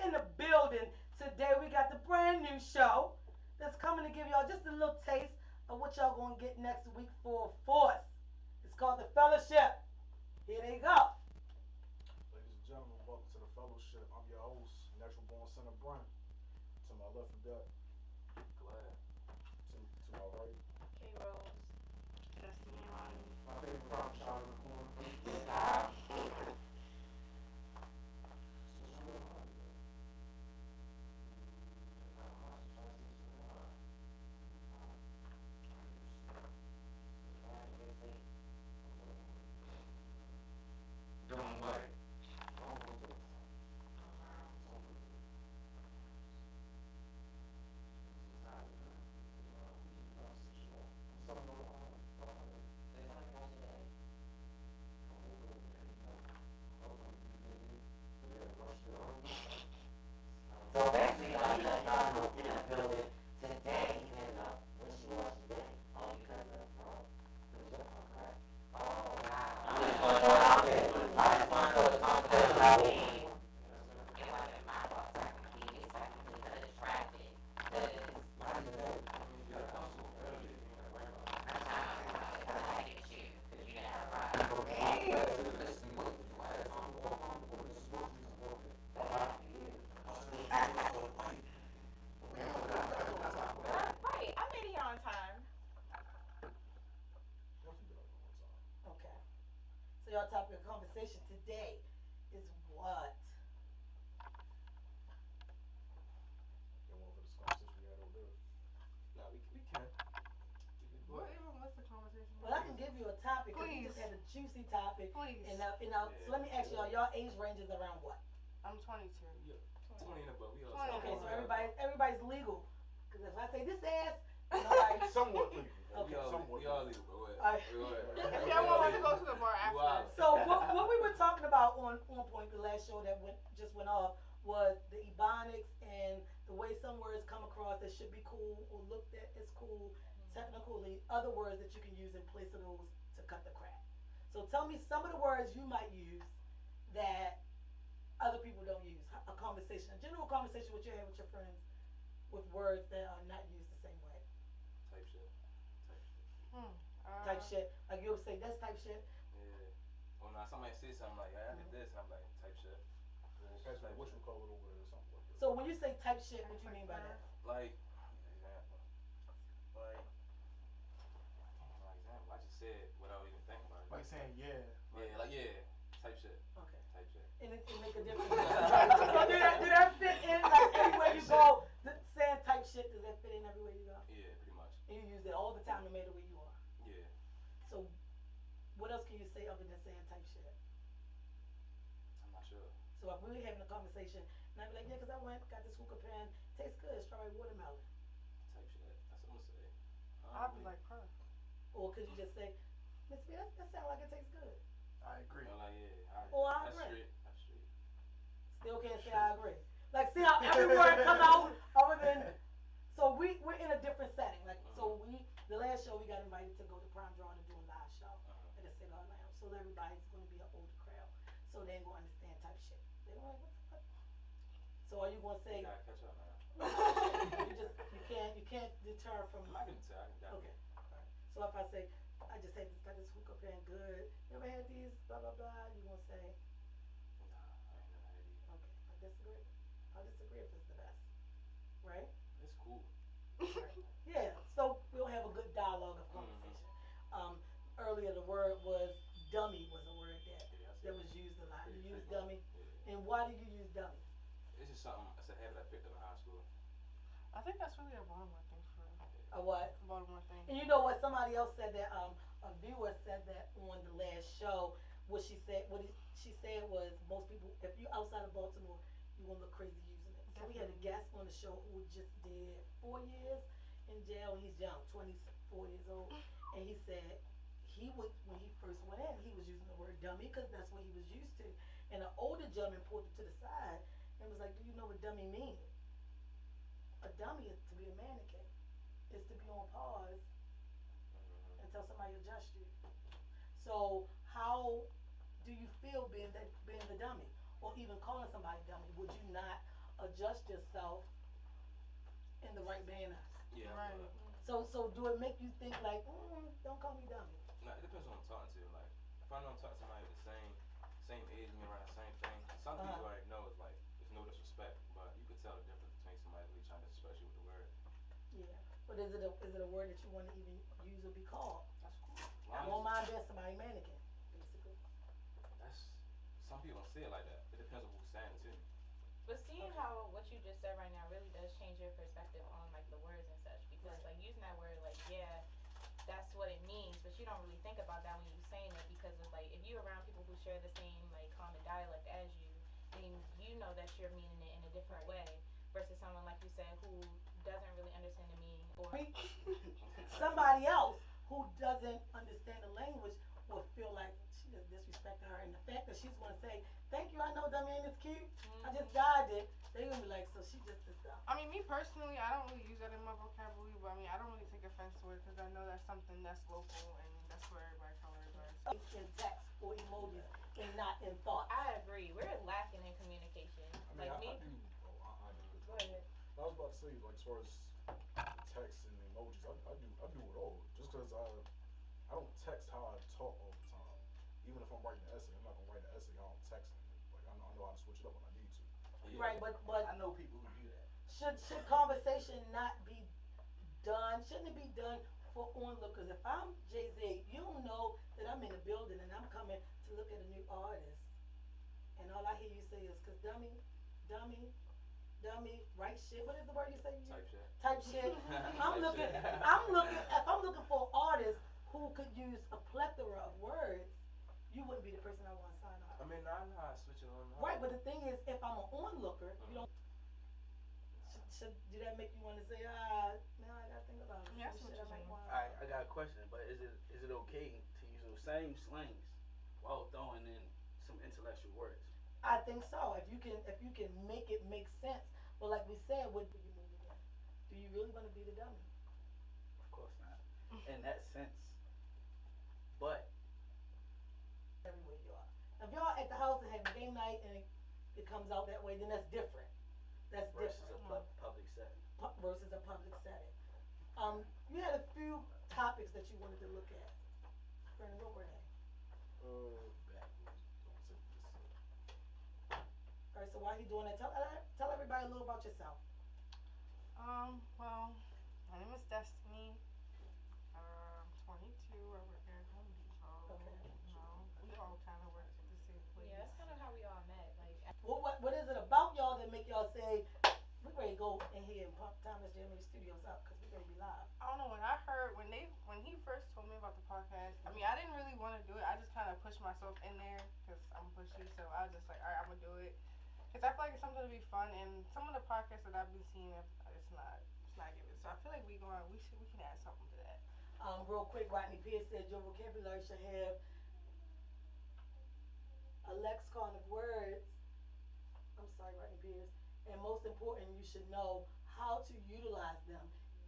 in the building today. We got the brand new show that's coming to give y'all just a little taste of what y'all gonna get next week for Force. It's called the Fellowship. Here they go. Ladies and gentlemen, welcome to the fellowship. I'm your host, Natural Born Son of Brent. To my left of that, Glad. to my right. K Rose. Destiny Ronnie. My favorite rock shot in the corner. Doing what? So basically, you let y'all know in the building today, even when she was today, all because of your correct? Oh, wow. I'm just going to throw it out there. I just want to throw the confidence out there. It wasn't my fault, technically. It's technically the traffic. Because, why is that? You got a hustle early. That's how I get you. Because you didn't have a ride. Okay. Listen, what? Right, I made it here on time. Definitely got it on time. Okay. So y'all topic of conversation today is what? Get one for this conversation we had over there. No, we can. We can go What ahead. even was the conversation? Well, I can give you a topic because we Please. just had a juicy topic. Please. So let me ask y'all age ranges around what? I'm 22. Yeah. 20 and above. We all 20 and Okay, above. so everybody's legal. Because if I say this ass, nobody. Somewhat legal. Okay. Somewhat We all legal, bro. Go ahead. Alright. Go ahead. If y'all want to go to the bar You wild. after. So what we were talking about on point the last show that went off was the ebonics and the way some words come across that should be cool or looked at as cool technically, other words that you can use in place of those to cut the crap. So tell me some of the words you might use that other people don't use. A conversation, a general conversation what you have with your friends with words that are not used the same way. Type shit. Type shit. Type shit. Like you'll say that's type shit. Yeah. Or now somebody say something like, I did this, and I'm like, type shit. Well, pass me what you call it over there or something like that. So when you say type shit, what you mean by that? Like, example. Like, example. I just said without even thinking about it. Like saying yeah. Yeah, like, yeah. Type shit. Okay. Type shit. And it make a difference. So do that fit in like everywhere you go? Saying type shit, does that fit in everywhere you go? Yeah, pretty much. And you use it all the time no matter where you are. Yeah. So what else can you say other than saying type shit? I'm not sure. So if we were having a conversation and I'd be like, yeah, because I went, got this hookah pen, tastes good, strawberry watermelon. Type shit. That's what I'm gonna say. I'd be like, her. Or could you just say, Miss B, that sounds like it tastes good. I agree. I'm like, yeah. Oh, I that's agree. straight. That's straight. Still can't say I agree. Like, see how every word come out other than. So we're in a different setting. Like, so the last show we got invited to go to Prime Draw to do a live show at the Cigar Lounge. So everybody's going to be an older crowd, so they ain't going to understand type shit. They don't like what the fuck. So are you going to say? You gotta catch up, man. you can't deter from. I can tell. I can definitely. Okay. All right. So if I say I just had got this hookah pen, good. You ever had these? Blah blah blah. You gonna say? Nah, I ain't never had it. Okay. I disagree. I disagree if it's the best. Right? It's cool. Yeah, so we'll have a good dialogue of conversation. Earlier, the word was dummy was a word that was used a lot. You use dummy, Yeah. and why do you use dummy? It's just something. It's a habit I picked up in high school. I think that's really a Baltimore thing for A what? a Baltimore thing. And you know what? Somebody else said that. A viewer said that on the last show. What she said, she said was most people, if you're outside of Baltimore, you're gonna look crazy using it. So we had a guest on the show who just did 4 years in jail. He's young, 24 years old, and he said he would when he first went in, he was using the word dummy because that's what he was used to. And an older gentleman pulled him to the side and was like, "Do you know what dummy means? A dummy is to be a mannequin. It's to be on pause until somebody adjusts you. So how do you feel being the dummy, or even calling somebody dummy? Would you not adjust yourself in the right manner. Yeah. Right. So do it make you think like, don't call me dummy? Nah, it depends on who I'm talking to. Like, if I know I'm talking to somebody the same age, me around the same thing, some things you already know is like, it's no disrespect, but you could tell the difference between somebody really trying to disrespect you with the word. Yeah. But is it a word that you want to even use or be called? That's cool. I won't mind being somebody mannequin, basically. That's, some people don't see it like that. It depends on who's saying it to me. But seeing how what you just said right now really does change your perspective on like the words and such, because Right. like using that word, like, yeah, that's what it means, but you don't really think about that when you're saying it, because it's like if you're around people who share the same like common dialect as you, then you know that you're meaning it in a different Right. way versus someone like you said who doesn't really understand the meaning or Somebody else who doesn't understand the language will feel like she just disrespected her, and the fact that she's gonna say, "Thank you, I know dummy ain't it's cute. I just died it." They gonna be like, "So she just is dumb." I mean, me personally, I don't really use that in my vocabulary, but I mean, I don't really take offense to it because I know that's something that's local and that's where everybody from everybody. So. It's in text or emojis and not in thoughts. I agree. We're lacking in communication. I mean, Like I me. do. I do. Go ahead. I was about to say, like, as far as the text and the emojis, I do it all. Just because I don't text how I talk all the time. Even if I'm writing an essay, I'm not gonna write an essay how I'm texting it. Like, I know how to switch it up when I need to. Yeah. Right, but I know people who do that. should conversation not be done? Shouldn't it be done for onlookers? If I'm Jay Z, you don't know that I'm in the building and I'm coming to look at a new artist, and all I hear you say is, "Cause dummy, dummy, dummy, right shit." What is the word you say? You Type shit. Type shit. I'm Type looking. shit. If I'm looking for artists who could use a plethora of words, you wouldn't be the person I want to sign I up. mean, I know how to switch it on. Right, but the thing is, if I'm an onlooker, you don't. Should do that make you want to say, now I gotta think about it. Yeah, that's Some what shit I you're might saying. want. Alright, I got a question, but is it okay to use those same slangs while throwing in some intellectual words? I think so. If you can make it make sense. But like we said, what do you mean again? Do you really want to be the dummy? Of course not. In that sense. But Everywhere you are. If y'all at the house and having game night and it comes out that way, then that's different. That's versus different. a public setting. Versus a public setting. You had a few topics that you wanted to look at. Brandon, what were they? Backwards. Don't take this. All right, so while he doing that, tell everybody a little about yourself. Well, my name is Destiny. I'm 22. I work at Home Depot. Okay. You know, we all kind of work at the same place. Yeah, that's kind of how we all met. Like, What is it about y'all that make y'all say, we ready to go in here and pump Thomas Jeremy Studios up because we ready to be live? I don't know, when I heard when he first told me about the podcast. I mean, I didn't really want to do it. I just kind of pushed myself in there because I'm pushy. So I was just like, all right, I'm gonna do it because I feel like it's something to be fun. And some of the podcasts that I've been seeing, it's not giving. So I feel like we can add something to that. Real quick, Rodney Pierce said your vocabulary should have a lexicon of words. I'm sorry, Rodney Pierce. And most important, you should know how to utilize them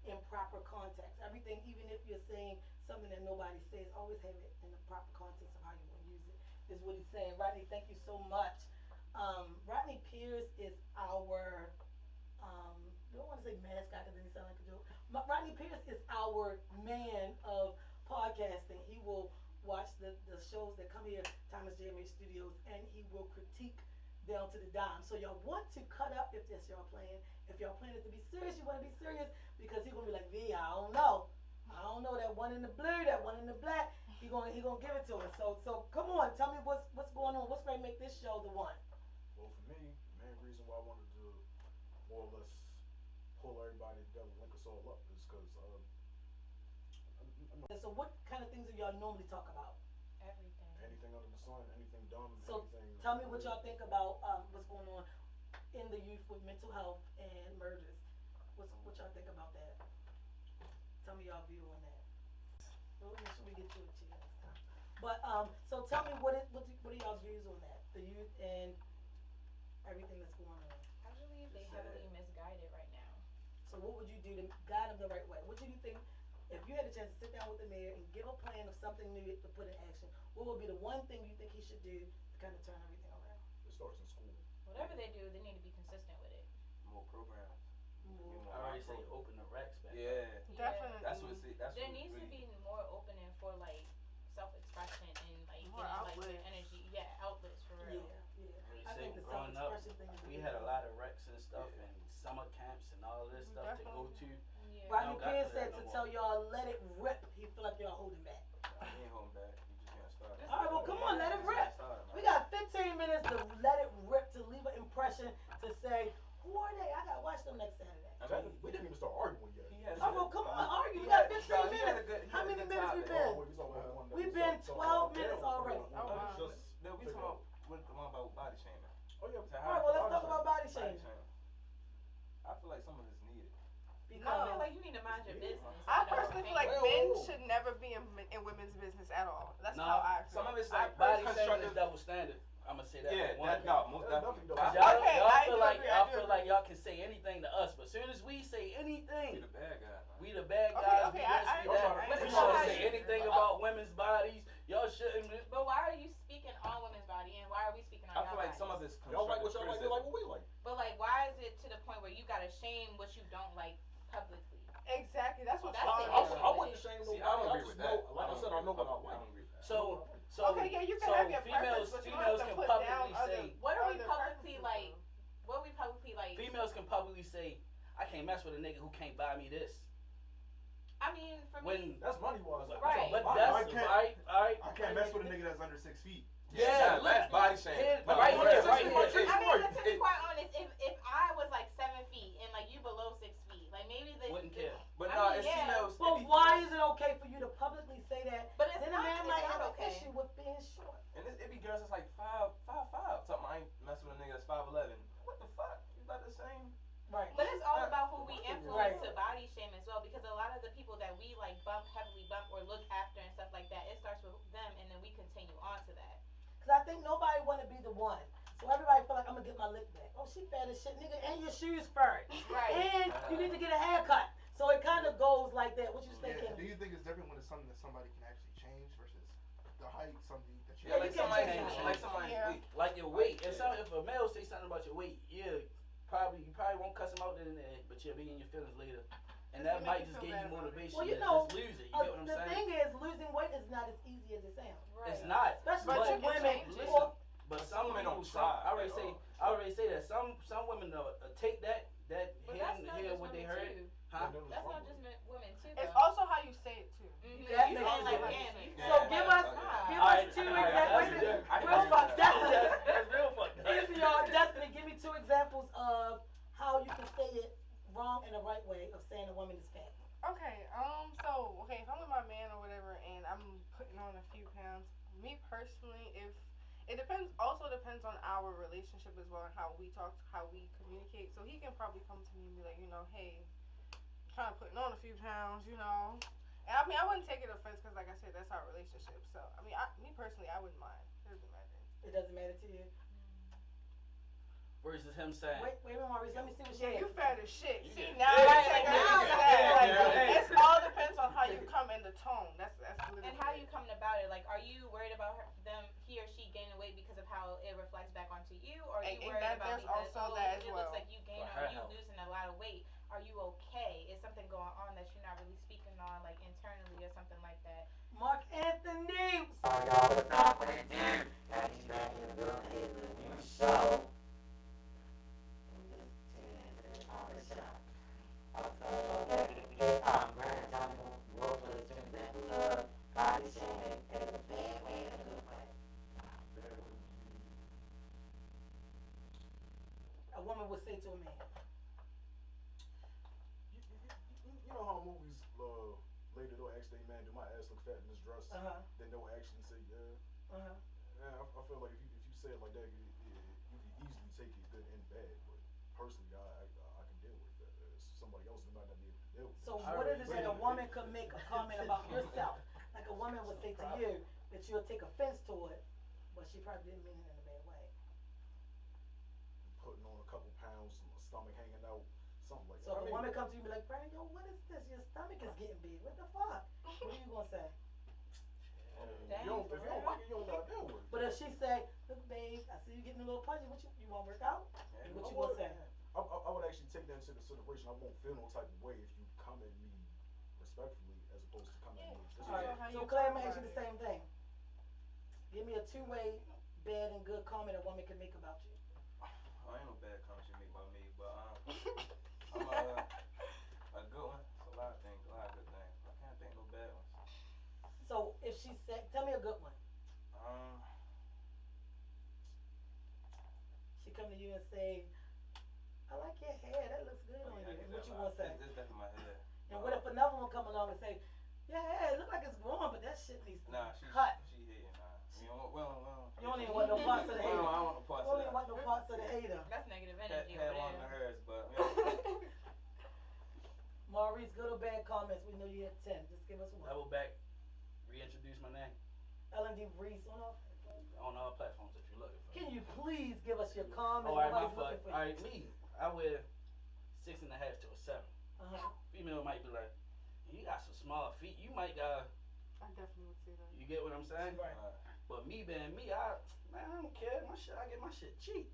in proper context. Everything, even if you're saying something that nobody says, always have it in the proper context of how you want to use it, is what he's saying. Rodney, thank you so much. Rodney Pierce is our, I don't want to say mascot because then he sounds like a joke. Rodney Pierce is our man of podcasting. He will watch the shows that come here, Thomas Jeremy Studios, and he will critique down to the dime. So y'all want to cut up if that's y'all plan. If y'all plan it to be serious, you want to be serious because he's gonna be like, V, I don't know that one in the blue, that one in the black. He gonna give it to us. So come on, tell me what's going on. What's gonna make this show the one? Well, for me, the main reason why I wanted to more or less pull everybody together, link us all up, is because So what kind of things do y'all normally talk about? everything. anything under the sun, anything dumb, So anything. tell me what y'all think about what's going on in the youth with mental health and murders. What y'all think about that? Tell me y'all view on that. We'll make sure we get to it to you next time. But so tell me what are y'all's views on that? The youth and everything that's going on. I believe they heavily misguided right now. So what would you do to guide them the right way? What do you think, if you had a chance to sit down with the mayor and give a plan of something new to put in action, what would be the one thing you think he should do to kind of turn everything around? It starts in school. Whatever they do, they need to be consistent with it. programs. Mhm. Be more I already live say programs. open the racks back. Yeah, Definitely. that's what it. That's There what needs to really. be more opening for like self-expression and like More getting like outlets. your energy, yeah, outlets for Yeah, real. yeah. I already I say think the growing up, self-expression thing is a we big had a deal. lot of recs and stuff Yeah. and summer camps and all this We stuff to go definitely to. Yeah. Rodney don't got King none of said that to no tell y'all, let it rip. He feel like y'all holding back. I ain't holding back. You just can't start. Just- All right, well, come on, let it Just rip. can't start, man. We got 15 minutes to let it rip, to leave an impression, to say, who are they? I gotta watch them next Saturday. We didn't even start arguing yet. He has Oh, a well, good- come on, argue. We he got had- 15 no, he had a minutes. good- he How had a many good minutes we topic. been? We talking about the one that We've was been talking 12 about- minutes already. Oh, wow. just no, we talking about with the one about body shaming. Oh yeah. So All right, well, let's talk about body shaming. I feel like some of it's needed. I No. feel like you need to mind your Yeah. business. I you know, personally feel like Whoa, men whoa. should never be in women's business at all. That's No, how I feel. Some of it's Like like body constructive- shaming is double standard. I'm gonna say that. Yeah, for one. that, no, most That's definitely. definitely But I Cause feel y'all, like Okay, y'all I feel do like agree, I y'all do feel agree. like y'all can say anything to us, but as soon as we say we anything, the bad guy, man. we the bad Okay, guys. okay, we I- this, I we that. agree. We But gonna how say you- anything about women's bodies. Y'all shouldn't. But why are you speaking on women's body and why are we speaking on I y'all feel like bodies? some of it's Y'all like what y'all like, we criticism. like what we like. But like, why is it to the point where you gotta shame what you don't like publicly? Exactly. That's what That's y'all the I, issue. I wouldn't shame See, nobody. I don't agree just with know, that. like I said, I know what I like. don't agree with that. So Okay, yeah, you can so have your females, preference, but you don't females have to can put publicly down other- say, What are we other publicly preferences, like? though. What are we publicly like? females can publicly say, I can't mess with a nigga who can't buy me this. I mean, for me, When That's money wise. Right. but I that's can't- right. I can't mess with a nigga that's under 6 feet. Yeah, Nah, that's body shaming. Here, No, right no, here, it's right just here. what you- I mean, but to be it- quite honest, if I was like 7 feet and like you below 6 feet, like maybe the Wouldn't care. But I no, mean, it's yeah. females. Well, it be why females- is it okay for you to publicly say that? But it's Then a not, man it's might not have an okay. issue with being short. And it be girls that's like 5'5". Something I ain't messing with a nigga that's 5'11". What the fuck? You about the same? Right. But it's all about who we influence Right. to body shame as well, because a lot of the people that we like heavily bump or look after and stuff like that, it starts with them and then we continue on to that. Because I think nobody want to be the one. So everybody feel like I'm going to get my lick back. Oh, she fat as shit, nigga, and your shoes furry. Right. And you need to get a haircut. So it kind of goes like that. What you Yeah. thinking? Do you think it's different when it's something that somebody can actually change versus the height, something that you Yeah, like you can somebody, change like it. somebody's Yeah. weak. Like your weight. If Yeah. if a male say something about your weight, you probably won't cuss him out then and there, but you'll be in your feelings later. And Just that to might make you just feel give bad you about it. motivation Well, you to know, just lose it. You get what I'm the saying? thing is, losing weight is not as easy as it sounds. Right. It's not. Especially But with you can women. change it. Well, But But some women people, don't some, try I already say that some women take that But that's hearing, not hear just what they women heard, too. huh? That's not just women too. It's though. also how you say it too. Mhm. That You makes sound like sense. damn. You Yeah. So sound give like, us- nah. give Alright, us two alright, examples. that's good. I can Real see fuck, that. Destiny. real fucked up. Give me y'all, Destiny, give me 2 examples of how you can say it wrong and the right way of saying a woman is fat. Okay, if I'm with my man or whatever and I'm putting on a few pounds, me personally, also depends on our relationship as well and how we talk, how we communicate. So he can probably come to me and be like, hey, I'm trying to putting on a few pounds, And I mean, I wouldn't take it offense because, like I said, that's our relationship. So, I mean, me personally, I wouldn't mind. It doesn't matter. It doesn't matter to you. Versus him saying, Wait a minute, Maurice, let me see what she Yeah, you has. fat as shit. You See, get- now Yeah, I yeah, take yeah, it yeah, back. yeah, Like, yeah. it all depends on how you come in the tone. That's literally And how it. you coming about it? Like, are you worried about he or she gaining weight because of how it reflects back onto you, or are you And worried that- about there's because also that as it well. looks like you gain For or her you health. losing a lot of weight? Are you okay? Is something going on that you're not really speaking on, like internally or something like that? Mark Anthony. So y'all, what's up with it, dude? Got you back in the building. It's a new show. I'm just tuning into on the show. Also, Brandon Temple, will put his two examples of body shaming in a bad way and a good way. A woman would say to a man. You know how movies later they'll ask their man, do my ass look fat in this dress? Uh-huh. Then they'll actually say, yeah. Uh-huh. Yeah, I feel like if you say it like that, you can easily take it good and bad. But personally, I can deal with that. Somebody else might not be able to deal with it. So I what is it already that a said- woman could make a comment about yourself? Like a woman would say to you that you'll take offense to it, but she probably didn't mean it in a bad way. Putting on a couple pounds, stomach hanging out, something like So that. if a woman comes to you and be like, Brandon, yo, what is this? Your stomach is getting big. What the fuck? What are you gonna say? if you don't like it, you don't gotta deal with it. But if she say, look, babe, I see you getting a little pudgy. You want to work out? Yeah, What I you would- gonna say? I would actually take situation, I won't feel no type of way if you come at me respectfully as opposed to coming at me All right. disrespectfully. So Claire, I'm gonna ask you the same thing. Give me a two-way bad and good comment a woman can make about you. I ain't no bad comments you make about me, but I'm a good one. It's a lot of things, a lot of good things. I can't think no bad ones. So if she said, tell me a good one. She come to you and say, I like your hair, that looks good on you. What you gonna say? It's definitely my hair. And what if another one come along and say, your hair, it look like it's growing, but that shit needs to Nah, be cut. she hating, nah. We You don't even want no parts of the I hater. don't want no parts You of don't even that. want no parts of the hater. That's negative energy Had over one of there. hers, but Maurice, good or bad comments? We know you had 10. Just give us one. Double back, reintroduce my name L&D Reese on off. on all platforms if you're looking for Can me. you please give us your comment? Oh, alright, my Nobody's fault. looking for you. Alright, me, I wear 6.5 to a 7. Uh-huh. Female might be like, you got some small feet. You might got, I definitely would say that. you get what I'm saying? Right. But me being me, I don't care. I get my shit cheap.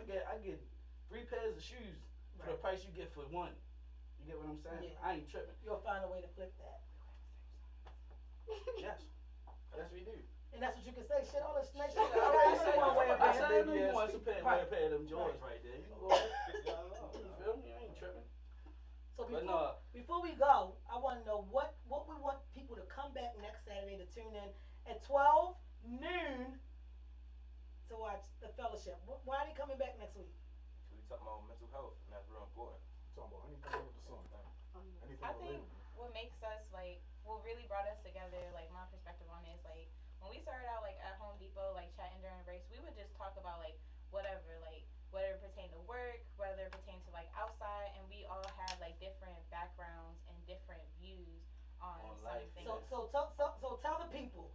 I get 3 pairs of shoes for the price you get for one. You get what I'm saying? Yeah. I ain't tripping. You'll find a way to flip that. Yes. Yes, we do. And that's what you can say. Shit, all this nice shit. I already said One way of I being said baby you ass want to feet. wear a pair of them Jordans right there. You can go ahead and pick y'all up. You feel me? I ain't tripping. So But before we go, I want to know what we want people to come back next Saturday to tune in at 12 noon to watch the fellowship. Why are they coming back next week? we talking about mental health, and that's real important. Talking about anything under the sun. Anything I think related. what makes us like, what really brought us together, like my perspective on it is like, when we started out like at Home Depot, like chatting during breaks, we would just talk about like whatever, like whether it pertained to work, whether it pertained to like outside, and we all had like different backgrounds and different views on some life. things. So tell the people,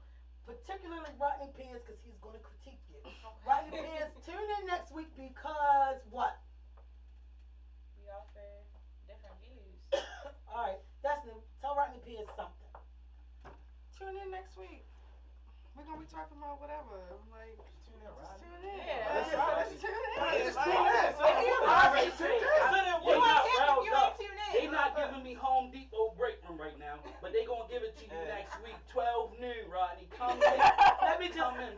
particularly Rodney Pierce, because he's going to critique you. Okay. Rodney Pierce, tune in next week because what? We offer different views. All right, that's new. Tell Rodney Pierce something. Tune in next week. We're gonna be talking about whatever. Like, Tune in, Rodney. tune in. Yeah. Just tune in. Just Like, tune in. They not riled you up. ain't tuned in. They not giving me Home Depot break room right now, but they gonna give it to you next week, 12 noon, Rodney. Come in.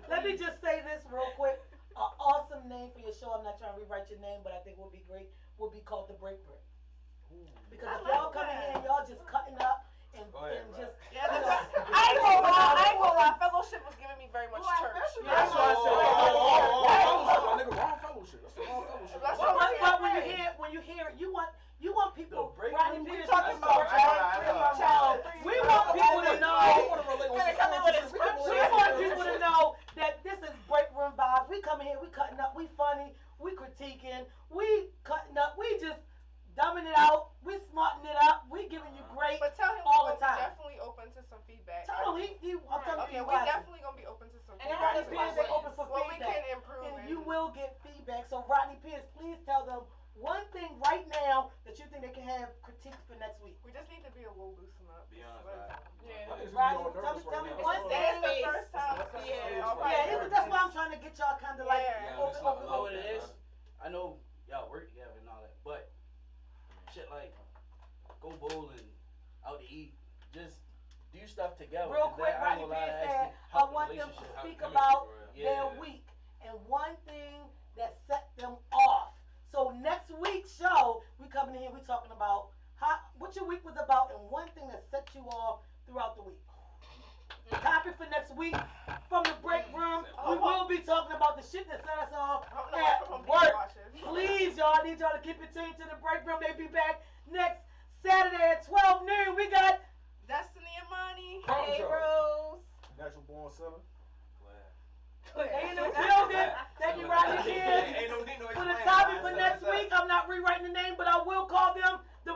Let me just say this real quick. An awesome name for your show. I'm not trying to rewrite your name, but I think would be great. Would be called the Break Room. Because if y'all come in here and y'all just cutting up and just Yeah, I ain't gonna lie. Fellowship was giving me very much church. That's why I said, my nigga, wrong fellowship. That's the wrong fellowship. That's But what when you hear it, you want people. The break Rodney room? Pierce, talking you about know, we want people to know. We want people to know that this is break room vibes. We come in here, we cutting up, we funny, we critiquing, we cutting up, we just dumbing it out, we smarting it up, we giving you great. But tell him all we're the time. definitely open to some feedback. Tell him I'm telling Okay, you, we definitely gonna be open to some And feedback. Rodney Pierce is open for what we feedback, can improve. and you will get feedback. So Rodney Pierce, please tell them one thing right now that you think they can have critiques for next week. We just need to be a little loosen up. Be honest, Like, right? Yeah. Niggas Rodney, be all nervous tell me right now. one That's the thing. first time. That's why I'm trying to get y'all kind of like Yeah, open, that's open, You know open. what it is? I know y'all work together and all that, but shit like go bowling, out to eat, just do stuff together. Real 'cause quick, that, I Rodney ain't gonna lie, Pierce actually said, I help the want them to relationship. speak Help about chemistry, their yeah. week and one thing that set them off. So next week's show, we coming in here, we talking about what your week was about and one thing that set you off throughout the week. Topic for next week from the break room, we will be talking about the shit that set us off at work. Please, y'all, I need y'all to keep it tuned to the break room. They be back next Saturday at 12 noon. We got Destiny and Money. Hey, Rose. Natural born sinner. they in the building. Thank you, Rodney Pierce. Ain't no need no For the explaining, topic man. for It's next like- week, I'm not rewriting the name, but I will call them